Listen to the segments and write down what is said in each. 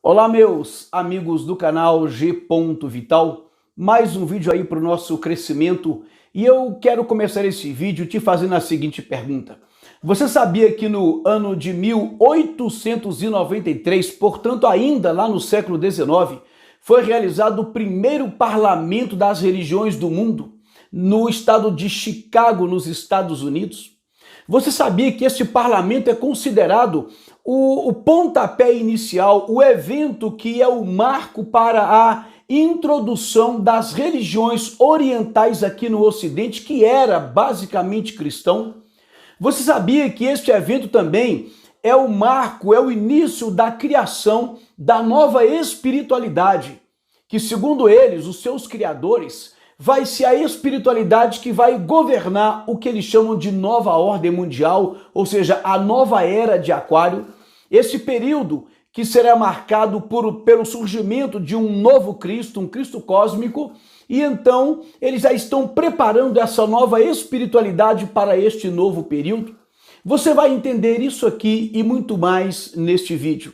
Olá, meus amigos do canal G. Vital, mais um vídeo aí para o nosso crescimento e eu quero começar esse vídeo te fazendo a seguinte pergunta. Você sabia que no ano de 1893, portanto ainda lá no século XIX, foi realizado o primeiro parlamento das religiões do mundo no estado de Chicago, nos Estados Unidos? Você sabia que este parlamento é considerado o pontapé inicial, o evento que é o marco para a introdução das religiões orientais aqui no Ocidente, que era basicamente cristão? Você sabia que este evento também é o marco, é o início da criação da nova espiritualidade, que segundo eles, os seus criadores, vai ser a espiritualidade que vai governar o que eles chamam de nova ordem mundial, ou seja, a nova era de Aquário. Esse período que será marcado pelo surgimento de um novo Cristo, um Cristo cósmico, e então eles já estão preparando essa nova espiritualidade para este novo período. Você vai entender isso aqui e muito mais neste vídeo.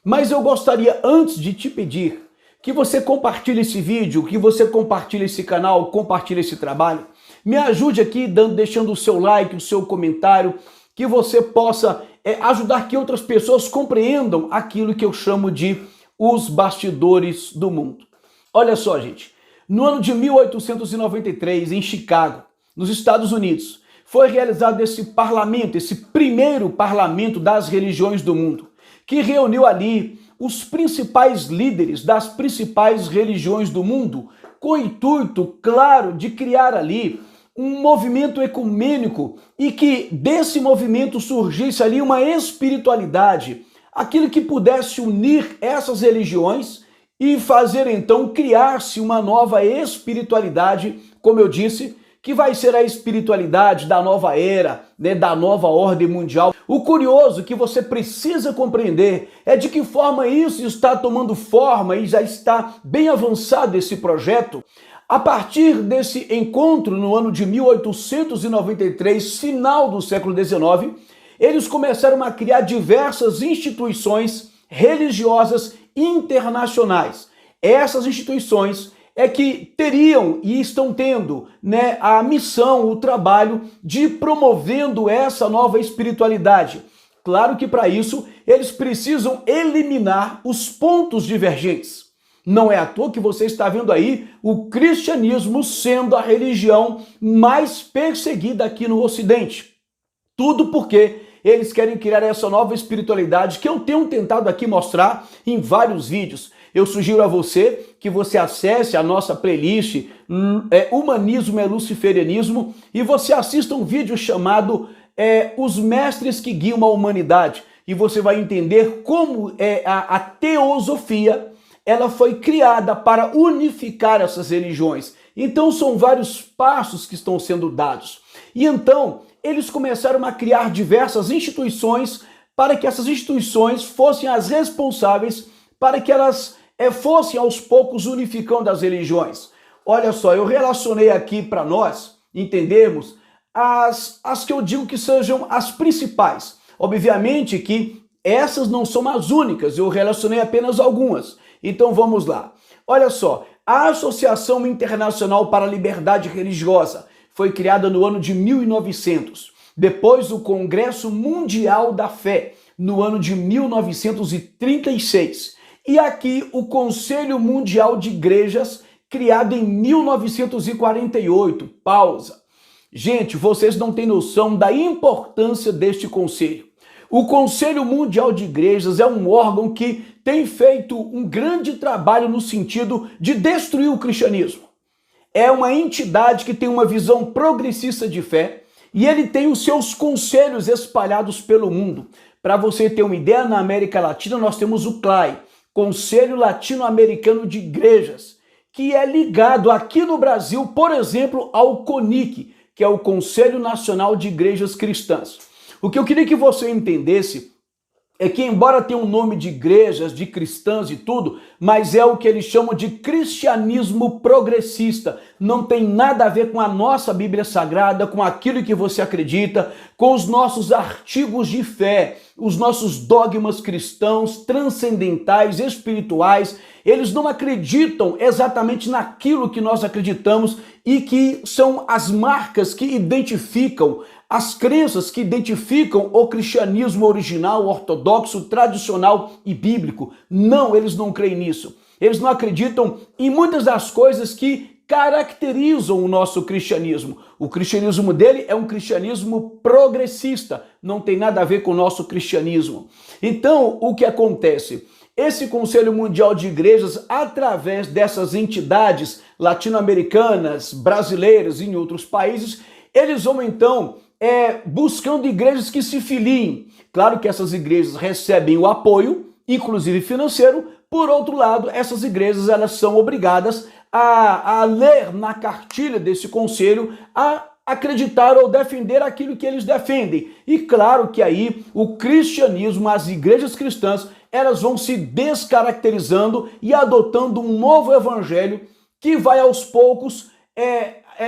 Mas eu gostaria, antes de te pedir que você compartilhe esse vídeo, que você compartilhe esse canal, compartilhe esse trabalho, me ajude aqui deixando o seu like, o seu comentário, que você possa ajudar que outras pessoas compreendam aquilo que eu chamo de os bastidores do mundo. Olha só, gente, no ano de 1893, em Chicago, nos Estados Unidos, foi realizado esse parlamento, esse primeiro parlamento das religiões do mundo, que reuniu ali os principais líderes das principais religiões do mundo, com o intuito, claro, de criar ali um movimento ecumênico e que desse movimento surgisse ali uma espiritualidade, aquilo que pudesse unir essas religiões e fazer então criar-se uma nova espiritualidade, como eu disse, que vai ser a espiritualidade da nova era, da nova ordem mundial. O curioso que você precisa compreender é de que forma isso está tomando forma e já está bem avançado esse projeto. A partir desse encontro no ano de 1893, final do século XIX, eles começaram a criar diversas instituições religiosas internacionais. Essas instituições é que teriam e estão tendo a missão, o trabalho de promovendo essa nova espiritualidade. Claro que para isso eles precisam eliminar os pontos divergentes. Não é à toa que você está vendo aí o cristianismo sendo a religião mais perseguida aqui no Ocidente. Tudo porque eles querem criar essa nova espiritualidade que eu tenho tentado aqui mostrar em vários vídeos. Eu sugiro a você que você acesse a nossa playlist Humanismo é Luciferianismo e você assista um vídeo chamado Os Mestres que Guiam a Humanidade. E você vai entender como a teosofia ela foi criada para unificar essas religiões. Então são vários passos que estão sendo dados. E então eles começaram a criar diversas instituições para que essas instituições fossem as responsáveis para que elas fossem aos poucos unificando as religiões. Olha só, eu relacionei aqui para nós entendermos as que eu digo que sejam as principais. Obviamente que essas não são as únicas, eu relacionei apenas algumas. Então vamos lá. Olha só, a Associação Internacional para a Liberdade Religiosa foi criada no ano de 1900. Depois o Congresso Mundial da Fé, no ano de 1936. E aqui o Conselho Mundial de Igrejas, criado em 1948. Pausa. Gente, vocês não têm noção da importância deste conselho. O Conselho Mundial de Igrejas é um órgão que tem feito um grande trabalho no sentido de destruir o cristianismo. É uma entidade que tem uma visão progressista de fé e ele tem os seus conselhos espalhados pelo mundo. Para você ter uma ideia, na América Latina nós temos o CLAI, Conselho Latino-Americano de Igrejas, que é ligado aqui no Brasil, por exemplo, ao CONIC, que é o Conselho Nacional de Igrejas Cristãs. O que eu queria que você entendesse é que, embora tenha um nome de igrejas, de cristãs e tudo, mas é o que eles chamam de cristianismo progressista. Não tem nada a ver com a nossa Bíblia Sagrada, com aquilo que você acredita, com os nossos artigos de fé, os nossos dogmas cristãos, transcendentais, espirituais. Eles não acreditam exatamente naquilo que nós acreditamos e que são as marcas que identificam, as crenças que identificam o cristianismo original, ortodoxo, tradicional e bíblico. Não, eles não creem nisso. Eles não acreditam em muitas das coisas que caracterizam o nosso cristianismo. O cristianismo dele é um cristianismo progressista, não tem nada a ver com o nosso cristianismo. Então, o que acontece? Esse Conselho Mundial de Igrejas, através dessas entidades latino-americanas, brasileiras e em outros países, eles vão então buscando igrejas que se filiem. Claro que essas igrejas recebem o apoio, inclusive financeiro. Por outro lado, essas igrejas elas são obrigadas a ler na cartilha desse conselho, a acreditar ou defender aquilo que eles defendem. E claro que aí o cristianismo, as igrejas cristãs, elas vão se descaracterizando e adotando um novo evangelho que vai aos poucos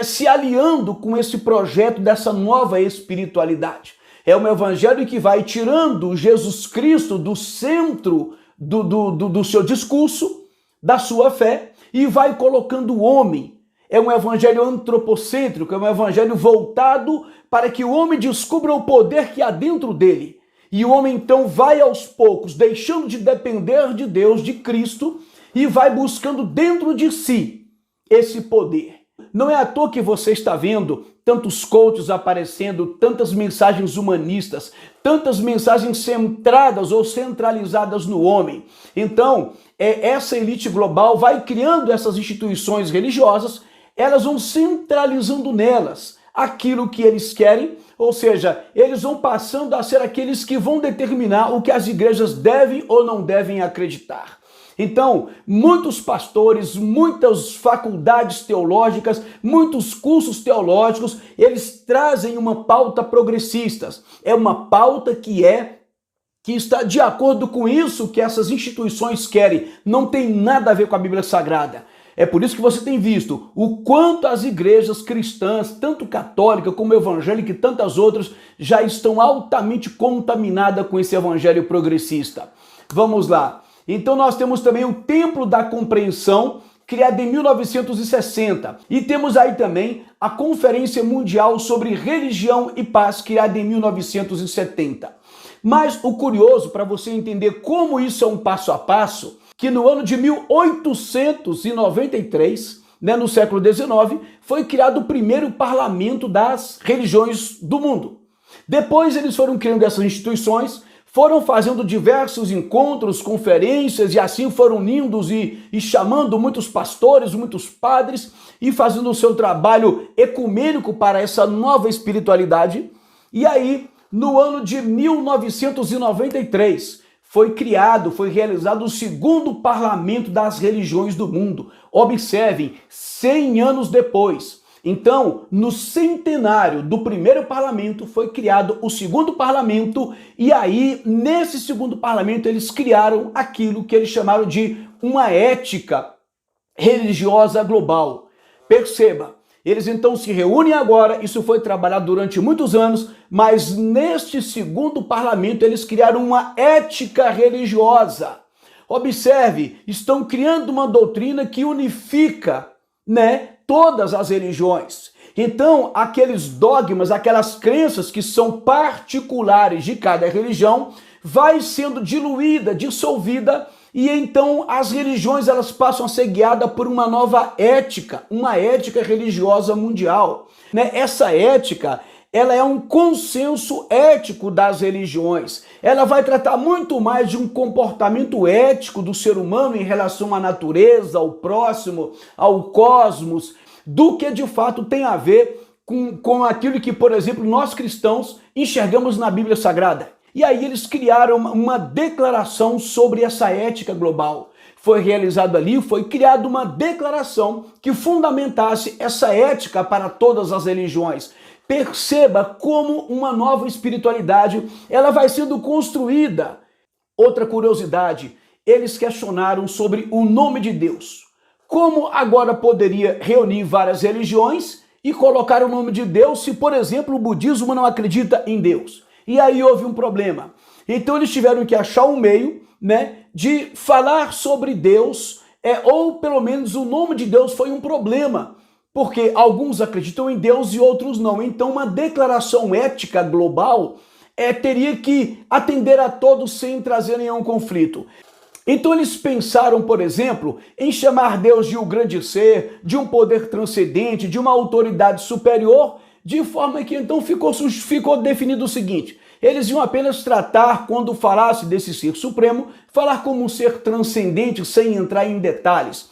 se aliando com esse projeto dessa nova espiritualidade. É um evangelho que vai tirando Jesus Cristo do centro do seu discurso, da sua fé, e vai colocando o homem. É um evangelho antropocêntrico, é um evangelho voltado para que o homem descubra o poder que há dentro dele. E o homem então vai aos poucos deixando de depender de Deus, de Cristo, e vai buscando dentro de si esse poder. Não é à toa que você está vendo tantos coaches aparecendo, tantas mensagens humanistas, tantas mensagens centradas ou centralizadas no homem. Então, essa elite global vai criando essas instituições religiosas, elas vão centralizando nelas aquilo que eles querem, ou seja, eles vão passando a ser aqueles que vão determinar o que as igrejas devem ou não devem acreditar. Então, muitos pastores, muitas faculdades teológicas, muitos cursos teológicos, eles trazem uma pauta progressista. É uma pauta que está de acordo com isso que essas instituições querem. Não tem nada a ver com a Bíblia Sagrada. É por isso que você tem visto o quanto as igrejas cristãs, tanto católica como evangélica e tantas outras, já estão altamente contaminadas com esse evangelho progressista. Vamos lá. Então nós temos também o Templo da Compreensão, criado em 1960. E temos aí também a Conferência Mundial sobre Religião e Paz, criada em 1970. Mas o curioso, para você entender como isso é um passo a passo, que no ano de 1893, no século XIX, foi criado o primeiro parlamento das religiões do mundo. Depois eles foram criando essas instituições, foram fazendo diversos encontros, conferências, e assim foram unindo e chamando muitos pastores, muitos padres, e fazendo o seu trabalho ecumênico para essa nova espiritualidade. E aí, no ano de 1993, foi realizado o segundo parlamento das religiões do mundo. Observem, 100 anos depois. Então, no centenário do primeiro parlamento, foi criado o segundo parlamento, e aí, nesse segundo parlamento, eles criaram aquilo que eles chamaram de uma ética religiosa global. Perceba, eles então se reúnem agora, isso foi trabalhado durante muitos anos, mas neste segundo parlamento eles criaram uma ética religiosa. Observe, estão criando uma doutrina que unifica, todas as religiões. Então, aqueles dogmas, aquelas crenças que são particulares de cada religião, vai sendo diluída, dissolvida, e então as religiões elas passam a ser guiadas por uma nova ética, uma ética religiosa mundial. Essa ética, ela é um consenso ético das religiões. Ela vai tratar muito mais de um comportamento ético do ser humano em relação à natureza, ao próximo, ao cosmos, do que de fato tem a ver com aquilo que, por exemplo, nós cristãos enxergamos na Bíblia Sagrada. E aí eles criaram uma declaração sobre essa ética global. Foi realizado ali, foi criada uma declaração que fundamentasse essa ética para todas as religiões. Perceba como uma nova espiritualidade ela vai sendo construída Outra curiosidade, eles questionaram sobre o nome de Deus. Como agora poderia reunir várias religiões e colocar o nome de Deus se, por exemplo, o budismo não acredita em Deus? E aí houve um problema. Então eles tiveram que achar um meio, de falar sobre Deus, ou pelo menos o nome de Deus foi um problema, porque alguns acreditam em Deus e outros não. Então uma declaração ética global teria que atender a todos sem trazer nenhum conflito. Então eles pensaram, por exemplo, em chamar Deus de um grande ser, de um poder transcendente, de uma autoridade superior, de forma que então ficou definido o seguinte: eles iam apenas tratar, quando falasse desse ser supremo, falar como um ser transcendente sem entrar em detalhes.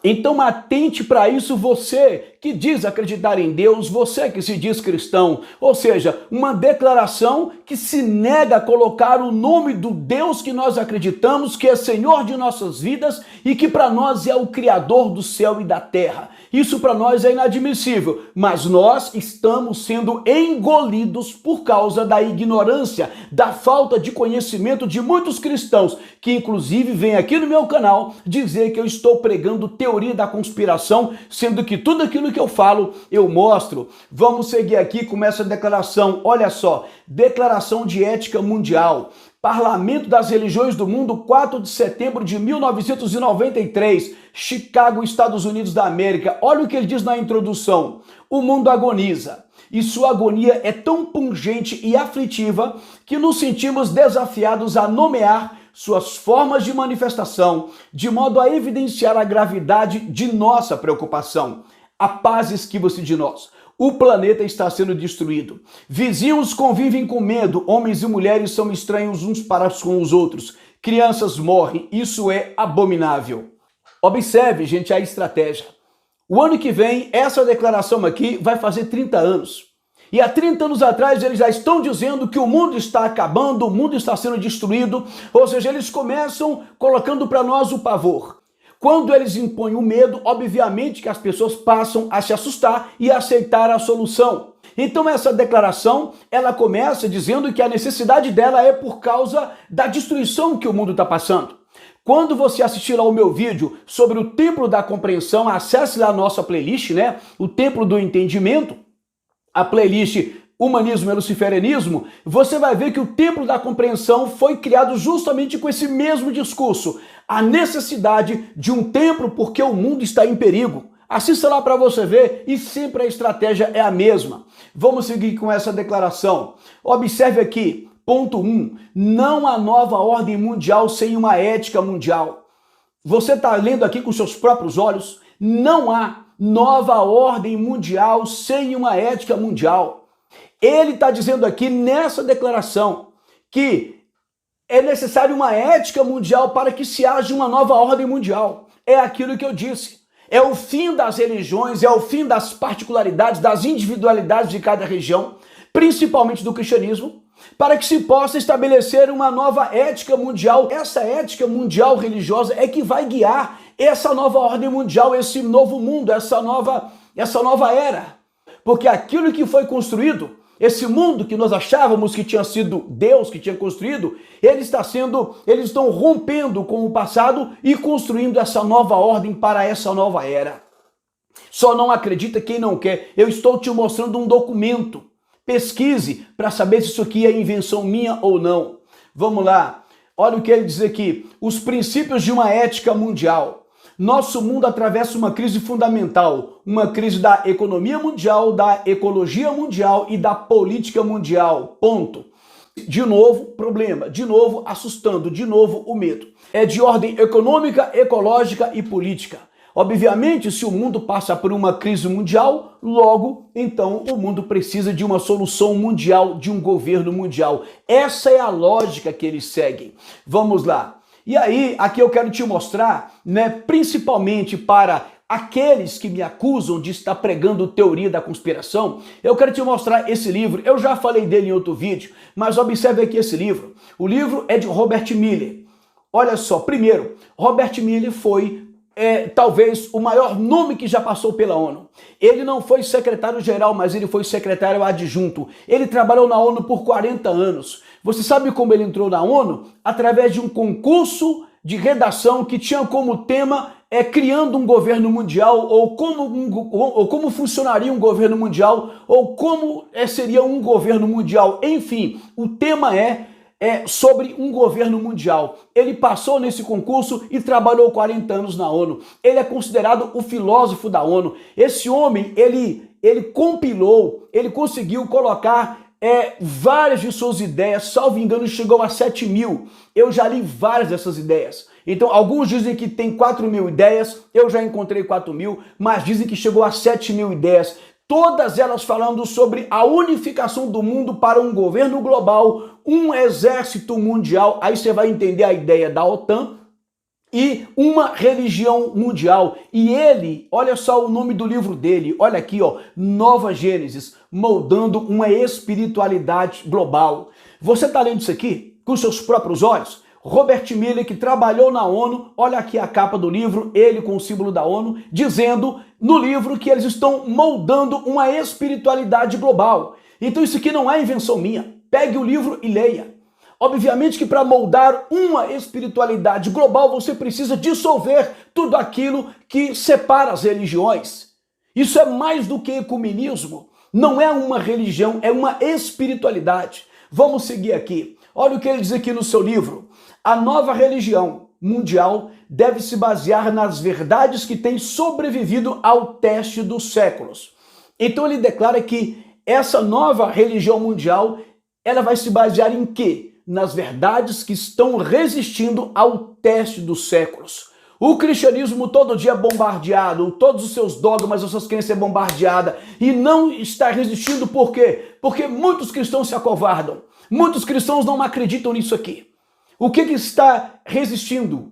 Então atente para isso, você que diz acreditar em Deus, você que se diz cristão, ou seja, uma declaração que se nega a colocar o nome do Deus que nós acreditamos, que é Senhor de nossas vidas e que para nós é o Criador do céu e da terra. Isso para nós é inadmissível, mas nós estamos sendo engolidos por causa da ignorância, da falta de conhecimento de muitos cristãos, que inclusive vêm aqui no meu canal dizer que eu estou pregando teoria da conspiração, sendo que tudo aquilo que eu falo, eu mostro. Vamos seguir aqui com essa declaração. Olha só, Declaração de Ética Mundial. Parlamento das Religiões do Mundo, 4 de setembro de 1993, Chicago, Estados Unidos da América. Olha o que ele diz na introdução. O mundo agoniza, e sua agonia é tão pungente e aflitiva que nos sentimos desafiados a nomear suas formas de manifestação, de modo a evidenciar a gravidade de nossa preocupação. A paz esquiva-se de nós. O planeta está sendo destruído. Vizinhos convivem com medo. Homens e mulheres são estranhos uns para com os outros. Crianças morrem. Isso é abominável. Observe, gente, a estratégia. O ano que vem, essa declaração aqui vai fazer 30 anos. E há 30 anos atrás eles já estão dizendo que o mundo está acabando, o mundo está sendo destruído. Ou seja, eles começam colocando para nós o pavor. Quando eles impõem o medo, obviamente que as pessoas passam a se assustar e a aceitar a solução. Então essa declaração, ela começa dizendo que a necessidade dela é por causa da destruição que o mundo está passando. Quando você assistir ao meu vídeo sobre o Templo da Compreensão, acesse lá a nossa playlist, o Templo do Entendimento, a playlist Humanismo e Luciferianismo, você vai ver que o Templo da Compreensão foi criado justamente com esse mesmo discurso. A necessidade de um templo porque o mundo está em perigo. Assista lá para você ver e sempre a estratégia é a mesma. Vamos seguir com essa declaração. Observe aqui, ponto 1. Não há nova ordem mundial sem uma ética mundial. Você está lendo aqui com seus próprios olhos? Não há nova ordem mundial sem uma ética mundial. Ele está dizendo aqui nessa declaração que é necessário uma ética mundial para que se haja uma nova ordem mundial. É aquilo que eu disse. É o fim das religiões, é o fim das particularidades, das individualidades de cada região, principalmente do cristianismo, para que se possa estabelecer uma nova ética mundial. Essa ética mundial religiosa é que vai guiar essa nova ordem mundial, esse novo mundo, essa nova era. Porque aquilo que foi construído, esse mundo que nós achávamos que tinha sido Deus que tinha construído, eles estão rompendo com o passado e construindo essa nova ordem para essa nova era. Só não acredita quem não quer. Eu estou te mostrando um documento. Pesquise para saber se isso aqui é invenção minha ou não. Vamos lá. Olha o que ele diz aqui. Os princípios de uma ética mundial. Nosso mundo atravessa uma crise fundamental, uma crise da economia mundial, da ecologia mundial e da política mundial. Ponto. De novo, problema. De novo, assustando. De novo, o medo. É de ordem econômica, ecológica e política. Obviamente, se o mundo passa por uma crise mundial, logo, então, o mundo precisa de uma solução mundial, de um governo mundial. Essa é a lógica que eles seguem. Vamos lá. E aí, aqui eu quero te mostrar, principalmente para aqueles que me acusam de estar pregando teoria da conspiração, eu quero te mostrar esse livro. Eu já falei dele em outro vídeo, mas observe aqui esse livro. O livro é de Robert Miller. Olha só, primeiro, Robert Miller foi talvez o maior nome que já passou pela ONU. Ele não foi secretário-geral, mas ele foi secretário adjunto. Ele trabalhou na ONU por 40 anos. Você sabe como ele entrou na ONU? Através de um concurso de redação que tinha como tema criando um governo mundial, ou como funcionaria um governo mundial, ou como seria um governo mundial. Enfim, o tema é sobre um governo mundial. Ele passou nesse concurso e trabalhou 40 anos na ONU. Ele é considerado o filósofo da ONU. Esse homem, ele compilou, ele conseguiu colocar várias de suas ideias, salvo engano, chegou a 7.000. Eu já li várias dessas ideias. Então, alguns dizem que tem 4.000 ideias, eu já encontrei 4.000, mas dizem que chegou a 7.000 ideias. Todas elas falando sobre a unificação do mundo para um governo global, um exército mundial, aí você vai entender a ideia da OTAN, e uma religião mundial. E ele, olha só o nome do livro dele, olha aqui, ó, Nova Gênesis, moldando uma espiritualidade global. Você está lendo isso aqui com seus próprios olhos? Robert Miller, que trabalhou na ONU, olha aqui a capa do livro, ele com o símbolo da ONU, dizendo no livro que eles estão moldando uma espiritualidade global. Então isso aqui não é invenção minha. Pegue o livro e leia. Obviamente que para moldar uma espiritualidade global, você precisa dissolver tudo aquilo que separa as religiões. Isso é mais do que ecumenismo. Não é uma religião, é uma espiritualidade. Vamos seguir aqui. Olha o que ele diz aqui no seu livro. A nova religião mundial deve se basear nas verdades que têm sobrevivido ao teste dos séculos. Então ele declara que essa nova religião mundial, ela vai se basear em quê? Nas verdades que estão resistindo ao teste dos séculos. O cristianismo todo dia é bombardeado, todos os seus dogmas, as suas crenças é bombardeada e não está resistindo. Por quê? Porque muitos cristãos se acovardam. Muitos cristãos não acreditam nisso aqui. O que está resistindo?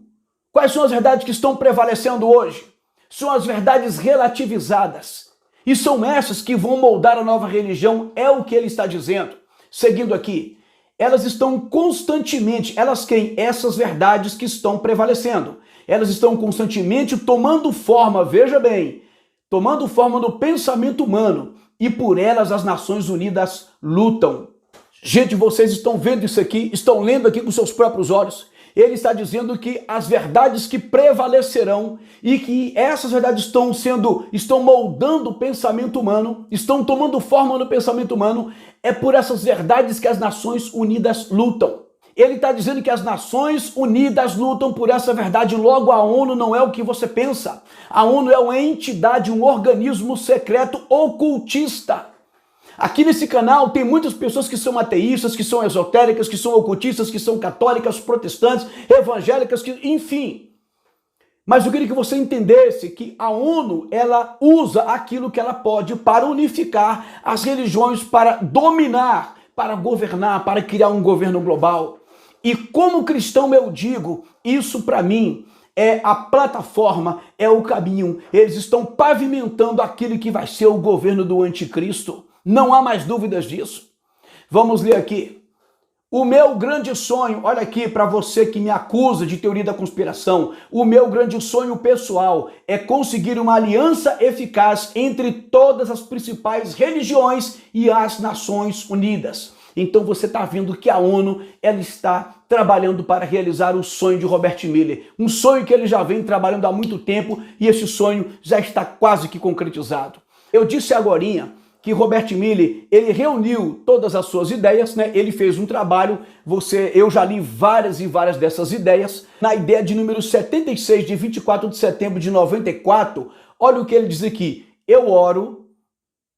Quais são as verdades que estão prevalecendo hoje? São as verdades relativizadas. E são essas que vão moldar a nova religião, é o que ele está dizendo. Seguindo aqui, elas estão constantemente, essas verdades que estão prevalecendo. Elas estão constantemente tomando forma, veja bem, tomando forma no pensamento humano. E por elas as Nações Unidas lutam. Gente, vocês estão vendo isso aqui, estão lendo aqui com seus próprios olhos. Ele está dizendo que as verdades que prevalecerão e que essas verdades estão moldando o pensamento humano, estão tomando forma no pensamento humano, é por essas verdades que as Nações Unidas lutam. Ele está dizendo que as Nações Unidas lutam por essa verdade, logo a ONU não é o que você pensa. A ONU é uma entidade, um organismo secreto ocultista. Aqui nesse canal tem muitas pessoas que são ateístas, que são esotéricas, que são ocultistas, que são católicas, protestantes, evangélicas, enfim. Mas eu queria que você entendesse que a ONU, ela usa aquilo que ela pode para unificar as religiões, para dominar, para governar, para criar um governo global. E como cristão eu digo, isso para mim é a plataforma, é o caminho. Eles estão pavimentando aquilo que vai ser o governo do anticristo. Não há mais dúvidas disso. Vamos ler aqui. O meu grande sonho, olha aqui para você que me acusa de teoria da conspiração, o meu grande sonho pessoal é conseguir uma aliança eficaz entre todas as principais religiões e as Nações Unidas. Então você está vendo que a ONU ela está trabalhando para realizar o sonho de Robert Miller. Um sonho que ele já vem trabalhando há muito tempo e esse sonho já está quase que concretizado. Eu disse agorinha que Robert Miller, ele reuniu todas as suas ideias, né? Ele fez um trabalho, eu já li várias e várias dessas ideias. Na ideia de número 76, de 24 de setembro de 94, olha o que ele diz aqui. Eu oro,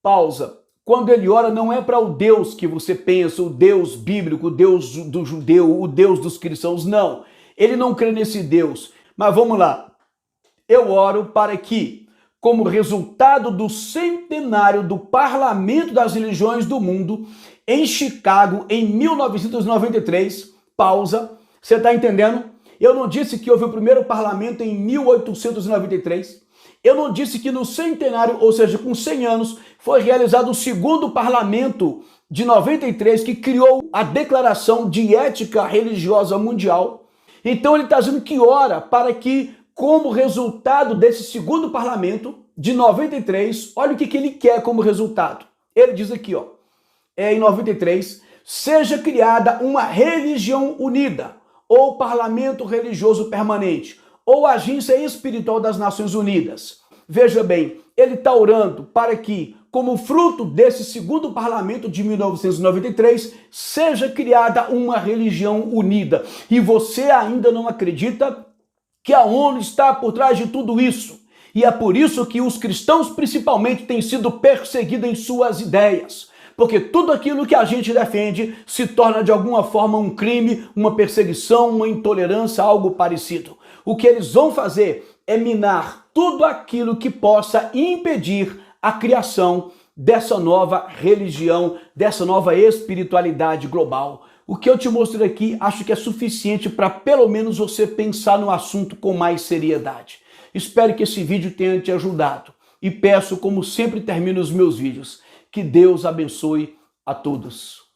pausa. Quando ele ora, não é para o Deus que você pensa, o Deus bíblico, o Deus do judeu, o Deus dos cristãos, não. Ele não crê nesse Deus. Mas vamos lá. Eu oro para que, como resultado do centenário do Parlamento das Religiões do Mundo, em Chicago, em 1993, pausa, você está entendendo? Eu não disse que houve o primeiro parlamento em 1893, eu não disse que no centenário, ou seja, com 100 anos, foi realizado o segundo parlamento de 93, que criou a Declaração de Ética Religiosa Mundial. Então ele está dizendo que ora para que, como resultado desse segundo parlamento de 93, olha o que ele quer como resultado. Ele diz aqui, ó, em 93, seja criada uma religião unida, ou parlamento religioso permanente, ou agência espiritual das Nações Unidas. Veja bem, ele está orando para que, como fruto desse segundo parlamento de 1993, seja criada uma religião unida. E você ainda não acredita que a ONU está por trás de tudo isso? E é por isso que os cristãos, principalmente, têm sido perseguidos em suas ideias. Porque tudo aquilo que a gente defende se torna de alguma forma um crime, uma perseguição, uma intolerância, algo parecido. O que eles vão fazer é minar tudo aquilo que possa impedir a criação dessa nova religião, dessa nova espiritualidade global. O que eu te mostro aqui, acho que é suficiente para pelo menos você pensar no assunto com mais seriedade. Espero que esse vídeo tenha te ajudado. E peço, como sempre termino os meus vídeos, que Deus abençoe a todos.